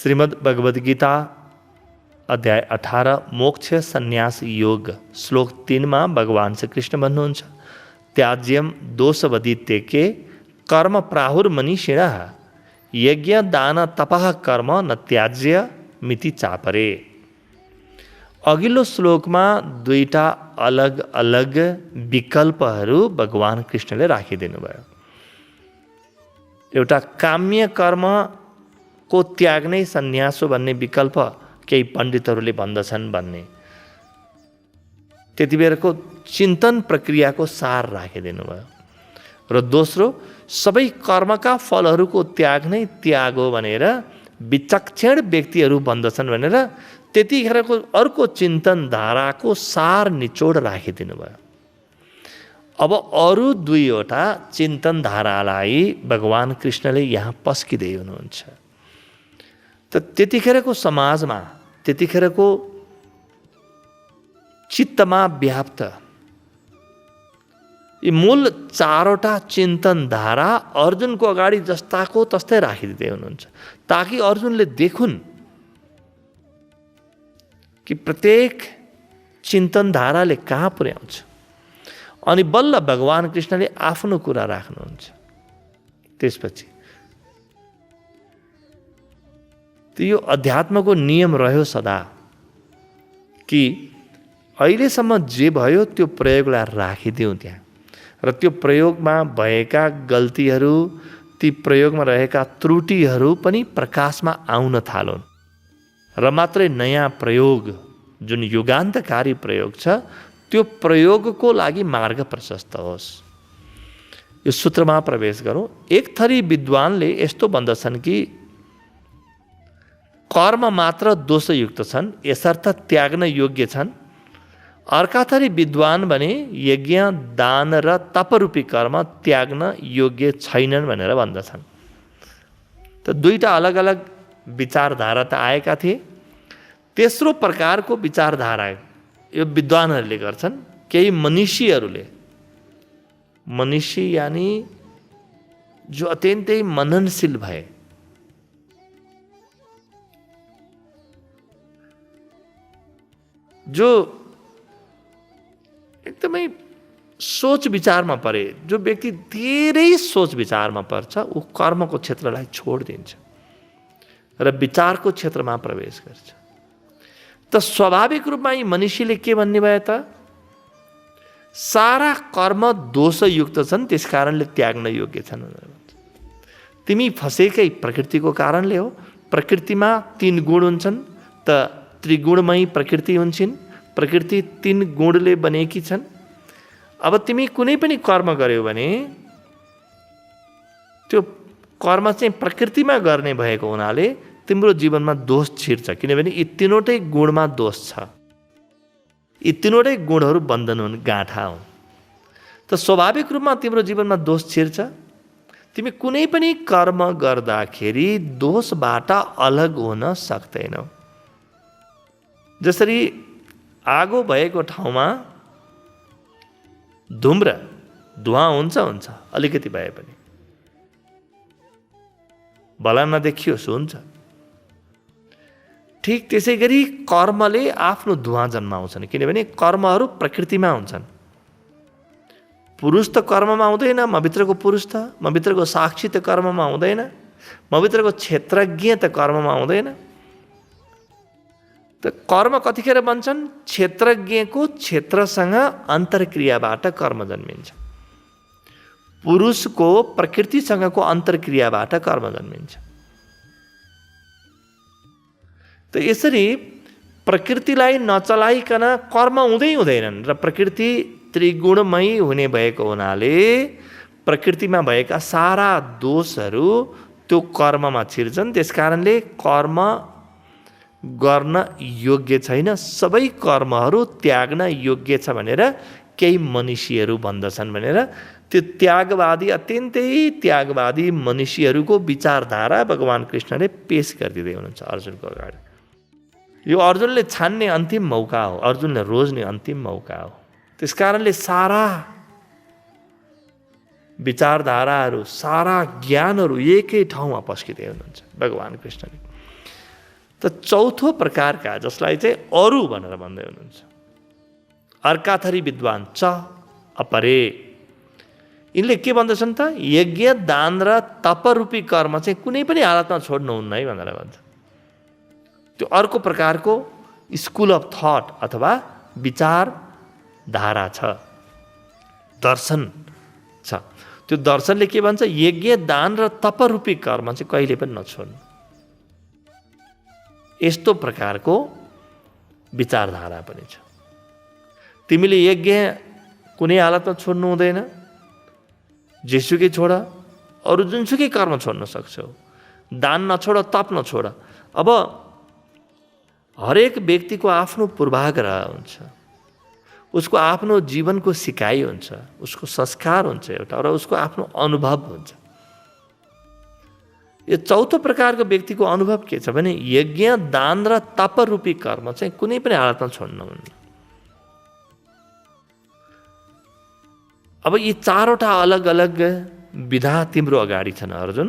श्रीमद् भगवद गीता अध्याय 18 मोक्ष सन्यास योग श्लोक 3 में भगवान श्री कृष्ण भन्नुहुन्छ त्याज्यम दोषवदित्यके कर्म प्राहुर मनीषिण यज्ञ दान तपः कर्म न त्याज्य मिति चापरे। अघिल्लो श्लोकमा दुईटा अलग अलग विकल्पहरू भगवान कृष्णले राखिदिनु भयो। एउटा काम्य कर्मको त्याग नै सन्यास हो भन्ने विकल्प केही पण्डितहरूले भन्दछन् भन्ने त्यतिबेरको चिन्तन प्रक्रियाको सार राखिदिनु भयो। र दोस्रो सबै कर्मका फलहरूको त्याग नै त्याग हो भनेर विचक्षण व्यक्तिहरू भन्दछन् भनेर त्यतिखेरको अर्को चिन्तन धाराको सार निचोड राखिदिनु भयो। अब अरू दुईवटा चिन्तन धारालाई भगवान कृष्णले यहाँ पस्किँदै हुनुहुन्छ। त त्यतिखेरको समाजमा त्यतिखेरको चित्तमा व्याप्त यी मूल चारवटा चिन्तन धारा अर्जुनको अगाडि जस्ताको तस्तै राखिदिँदै हुनुहुन्छ ताकि अर्जुनले देखुन् कि प्रत्येक चिन्तन धाराले कहाँ पुर्याउँछ। अनि बल्ल भगवान कृष्णले आफ्नो कुरा राख्नुहुन्छ। त्यसपछि यो अध्यात्मको नियम रह्यो सदा कि अहिलेसम्म जे भयो त्यो प्रयोगलाई राखिदिउँ त्यहाँ र त्यो प्रयोगमा भएका गल्तीहरू ती प्रयोगमा रहेका त्रुटिहरू पनि प्रकाशमा आउन थालुन् र मात्रै नयाँ प्रयोग जुन युगान्तकारी प्रयोग छ त्यो प्रयोगको लागि मार्ग प्रशस्त होस्। यो सूत्रमा प्रवेश गरौँ। एक थरी विद्वानले यस्तो भन्दछन् कि कर्म मात्र दोषयुक्त छन् यसर्थ त्याग्न योग्य छन्। अर्का थरी विद्वान भने यज्ञ दान र तपरूपी कर्म त्याग्न योग्य छैनन् भनेर भन्दछन्। त दुईटा अलग अलग विचारधारा त आएका थिए। तेस्रो प्रकारको विचारधारा यो विद्वानहरूले गर्छन्। केही मनीषीहरूले मनीषी यानी जो अत्यन्तै मननशील भए जो एकदमै सोच विचारमा परे जो व्यक्ति धेरै सोच विचारमा पर्छ ऊ कर्मको क्षेत्रलाई छोडिदिन्छ र विचारको क्षेत्रमा प्रवेश गर्छ। त स्वाभाविक रूपमा यी मनुष्यले के भन्ने भयो त सारा कर्म दोषयुक्त छन् त्यस कारणले त्याग्न योग्य छन्। तिमी फसेकै प्रकृतिको कारणले हो। प्रकृतिमा 3 गुण हुन्छन् त त्रिगुणमयी प्रकृति हुन्छन्। प्रकृति 3 गुणले बनेकी छन्। अब तिमी कुनै पनि कर्म गर्यौ भने त्यो कर्म चाहिँ प्रकृतिमा गर्ने भएको हुनाले तिम्रो जीवनमा दोष छिर्छ किनभने यी 3वटै गुणमा दोष छ। यी 3वटै गुणहरू बन्धन हुन् गाँठा हुन्। त स्वाभाविक रूपमा तिम्रो जीवनमा दोष छिर्छ। तिमी कुनै पनि कर्म गर्दाखेरि दोषबाट अलग हुन सक्दैनौ। जसरी आगो भएको ठाउँमा धुवा हुन्छ अलिकति भए पनि भला नदेखियोस् हुन्छ। ठीक त्यसै गरी कर्मले आफ्नो धुवा जन्माउँछन् किनभने कर्महरू प्रकृतिमा हुन्छन्। पुरुष त कर्ममा हुँदैन। म भित्रको पुरुष त म भित्रको साक्षी त कर्ममा हुँदैन। म भित्रको क्षेत्रज्ञ त कर्ममा हुँदैन। त कर्म कतिखेर बन्छन् क्षेत्रज्ञको क्षेत्रसँग अन्तर्क्रियाबाट कर्म जन्मिन्छ। पुरुषको प्रकृतिसँगको अन्तर्क्रियाबाट कर्म जन्मिन्छ। त यसरी प्रकृतिलाई नचलाइकन कर्म हुँदैनन् र प्रकृति त्रिगुणमयी हुने भएको हुनाले प्रकृतिमा भएका सारा दोषहरू त्यो कर्ममा छिर्छन्। त्यसकारणले कर्म गर्न योग्य छैन। सबै कर्महरू त्याग्न योग्य छ भनेर केही मनीषीहरू भन्दछन् भनेर त्यो त्यागवादी अत्यन्तै त्यागवादी मनीषीहरूको विचारधारा भगवान कृष्णले पेश गरिदिँदै हुनुहुन्छ अर्जुनको अगाडि। यो अर्जुनले छान्ने अन्तिम मौका हो। अर्जुनले रोज्ने अन्तिम मौका हो। त्यसकारणले सारा विचारधाराहरू सारा ज्ञानहरू एकै ठाउँमा पस्किँदै हुनुहुन्छ भगवान कृष्णले। त चौथो प्रकारका जसलाई चाहिँ अरू भनेर भन्दै हुनुहुन्छ, अर्का थरी विद्वान च अपरे, यिनले के भन्दछन् त, यज्ञ दान र तपरूपी कर्म चाहिँ कुनै पनि हालतमा छोड्नुहुन्न है भनेर भन्छ। त्यो अर्को प्रकारको स्कुल अफ थट अथवा विचार धारा छ, दर्शन छ। त्यो दर्शनले के भन्छ, यज्ञ दान र तपरूपी कर्म चाहिँ कहिले पनि नछोड्नु। यस्तो प्रकारको विचारधारा पनि छ। तिमीले यज्ञ कुनै हालतमा छोड्नु हुँदैन, जेसुकै छोड, अरू जुनसुकै कर्म छोड्न सक्छौ, दान नछोड, तप नछोड। अब हरेक व्यक्तिको आफ्नो पूर्वाग्रह हुन्छ, उसको आफ्नो जीवनको सिकाइ हुन्छ, उसको संस्कार हुन्छ एउटा, र उसको आफ्नो अनुभव हुन्छ। यो चौथो प्रकारको व्यक्तिको अनुभव के छ भने यज्ञ दान र तपरूपी कर्म चाहिँ कुनै पनि हालतमा छोड्नुहुन्न। अब यी चारवटा अलग अलग विधा तिम्रो अगाडि छन् अर्जुन,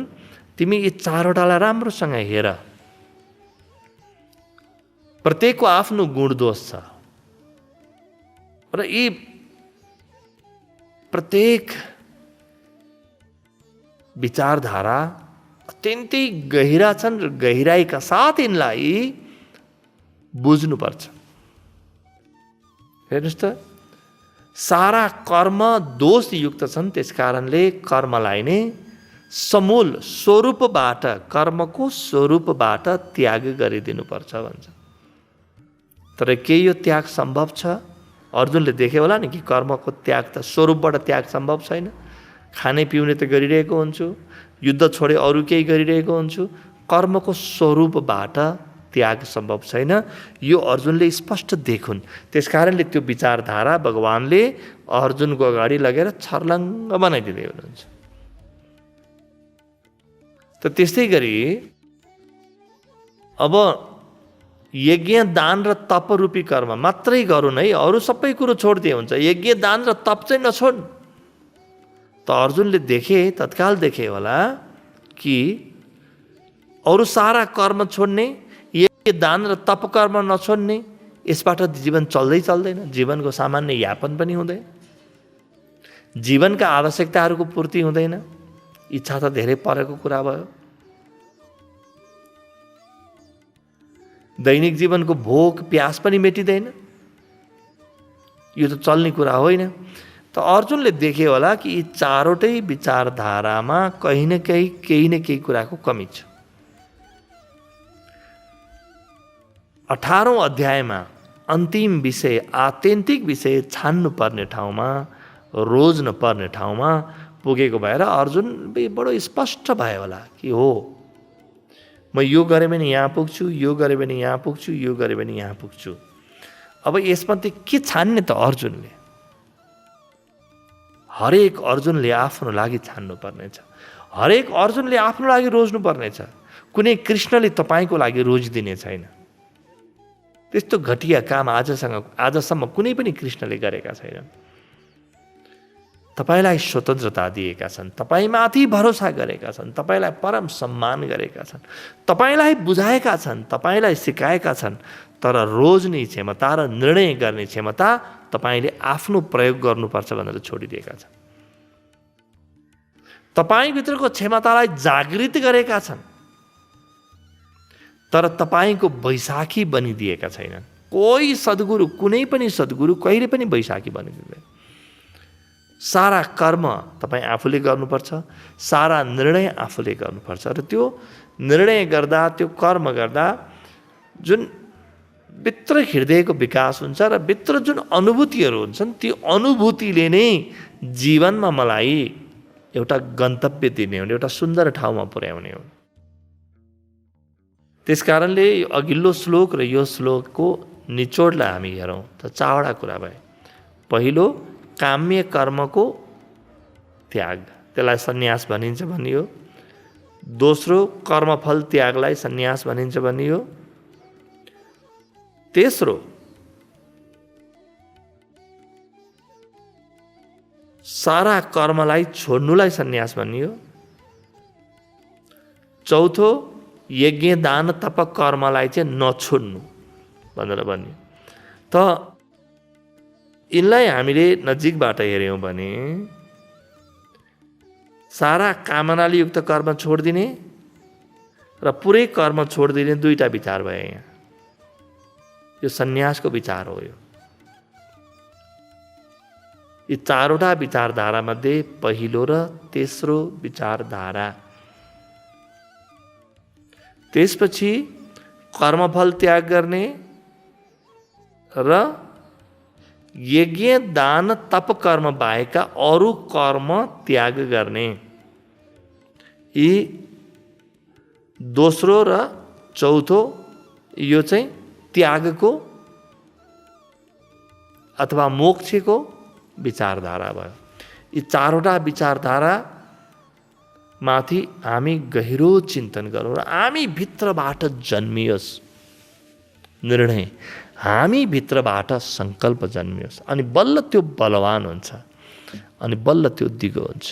तिमी यी चारवटालाई राम्रोसँग हेर। प्रत्येकको आफ्नो गुण दोष छ र यी प्रत्येक विचारधारा अत्यन्तै गहिरा छन् र गहिराईका साथ यिनलाई बुझ्नुपर्छ। हेर्नुहोस् त, सारा कर्म दोषयुक्त छन्, त्यस कारणले कर्मलाई नै समूल स्वरूपबाट, कर्मको स्वरूपबाट त्याग गरिदिनुपर्छ भन्छ। तर के यो त्याग सम्भव छ? अर्जुनले देखे होला नि कि कर्मको त्याग त स्वरूपबाट त्याग सम्भव छैन। खाने पिउने त गरिरहेको हुन्छु, युद्ध छोडे अरू केही गरिरहेको हुन्छु, कर्मको स्वरूपबाट त्याग सम्भव छैन। यो अर्जुनले स्पष्ट देखुन्। त्यस कारणले त्यो विचारधारा भगवानले अर्जुनको अगाडि लगेर छर्लङ्ग बनाइदिँदै हुनुहुन्छ। त त्यस्तै गरी अब यज्ञ दान र तपरूपी कर्म मात्रै गरून् है, अरू सबै कुरो छोडिदिए हुन्छ, यज्ञ दान र तप चाहिँ नछोड। त अर्जुनले देखे, तत्काल देखे होला कि अरू सारा कर्म छोड्ने, यज्ञ दान र तप कर्म नछोड्ने, यसबाट जीवन चल्दैन, जीवनको सामान्य यापन पनि हुँदैन, जीवनका आवश्यकताहरूको पूर्ति हुँदैन, इच्छा त धेरै परेको कुरा भयो। दैनिक जीवनको भोक प्यास पनि मेटिँदैन, यो त चल्ने कुरा होइन। त अर्जुनले देखे होला कि यी चारवटै विचारधारामा कहीँ न केही कुराको कमी छ। 18औं अध्यायमा अन्तिम विषय, आत्यन्तिक विषय छान्नु पर्ने ठाउँमा, रोज्न पर्ने ठाउँमा पुगेको भएर अर्जुन बडो स्पष्ट भयो होला कि हो, म यो गरेँ भने यहाँ पुग्छु, यो गरेँ भने यहाँ पुग्छु, यो गरेँ भने यहाँ पुग्छु। अब यसमा त के छान्ने त अर्जुनले? हरेक अर्जुनले आफ्नो लागि छान्नु पर्नेछ, हरेक अर्जुनले आफ्नो लागि रोज्नु पर्नेछ। कुनै कृष्णले तपाईँको लागि रोजिदिने छैन। त्यस्तो घटिया काम आजसम्म कुनै पनि कृष्णले गरेका छैनन्। तपाईँलाई स्वतन्त्रता दिएका छन्, तपाईँमाथि भरोसा गरेका छन्, तपाईँलाई परम सम्मान गरेका छन्, तपाईँलाई बुझाएका छन्, तपाईँलाई सिकाएका छन्। तर रोज्ने क्षमता र निर्णय गर्ने क्षमता तपाईँले आफ्नो प्रयोग गर्नुपर्छ भनेर छोडिदिएका छन्। तपाईँभित्रको क्षमतालाई जागृत गरेका छन्, तर तपाईँको वैशाखी बनिदिएका छैनन्। कोही सद्गुरु, कुनै पनि सद्गुरु कहिले पनि वैशाखी बनिदिँदैन। सारा कर्म तपाईँ आफूले गर्नुपर्छ, सारा निर्णय आफूले गर्नुपर्छ। र त्यो निर्णय गर्दा, त्यो कर्म गर्दा जुन भित्र हृदयको विकास हुन्छ र भित्र जुन अनुभूतिहरू हुन्छन्, त्यो अनुभूतिले नै जीवनमा मलाई एउटा गन्तव्य दिने हुने, एउटा सुन्दर ठाउँमा पुर्याउने हो। त्यस कारणले अघिल्लो श्लोक र यो श्लोकको निचोडलाई हामी हेरौँ त चारवटा कुरा भए। पहिलो, काम्य कर्मको त्याग, त्यसलाई सन्यास भनिन्छ भनियो। दोस्रो, कर्मफल त्यागलाई सन्यास भनिन्छ भनियो। तेस्रो, सारा कर्मलाई छोड्नुलाई सन्यास भनियो। चौथो, यज्ञ दान तप कर्मलाई चाहिँ नछोड्नु भनेर भन्यो। त यिनलाई हामीले नजिकबाट हेऱ्यौँ भने सारा कामनाले युक्त कर्म छोडिदिने र पुरै कर्म छोडिदिने दुईटा विचार भए यहाँ। यो सन्यासको विचार हो। यी चारवटा विचारधारामध्ये पहिलो र तेस्रो विचारधारा। त्यसपछि कर्मफल त्याग गर्ने र यज्ञ दान तप कर्म बाहेकका अरू कर्म त्याग गर्ने, यी दोस्रो र चौथो यो चाहिँ त्यागको अथवा मोक्षको विचारधारा भयो। यी चारवटा विचारधारा माथि हामी गहिरो चिन्तन गरौँ र हामी भित्रबाट जन्मियोस् निर्णय, हामी भित्रबाट सङ्कल्प जन्मियोस्, अनि बल्ल त्यो बलवान हुन्छ, अनि बल्ल त्यो दिगो हुन्छ।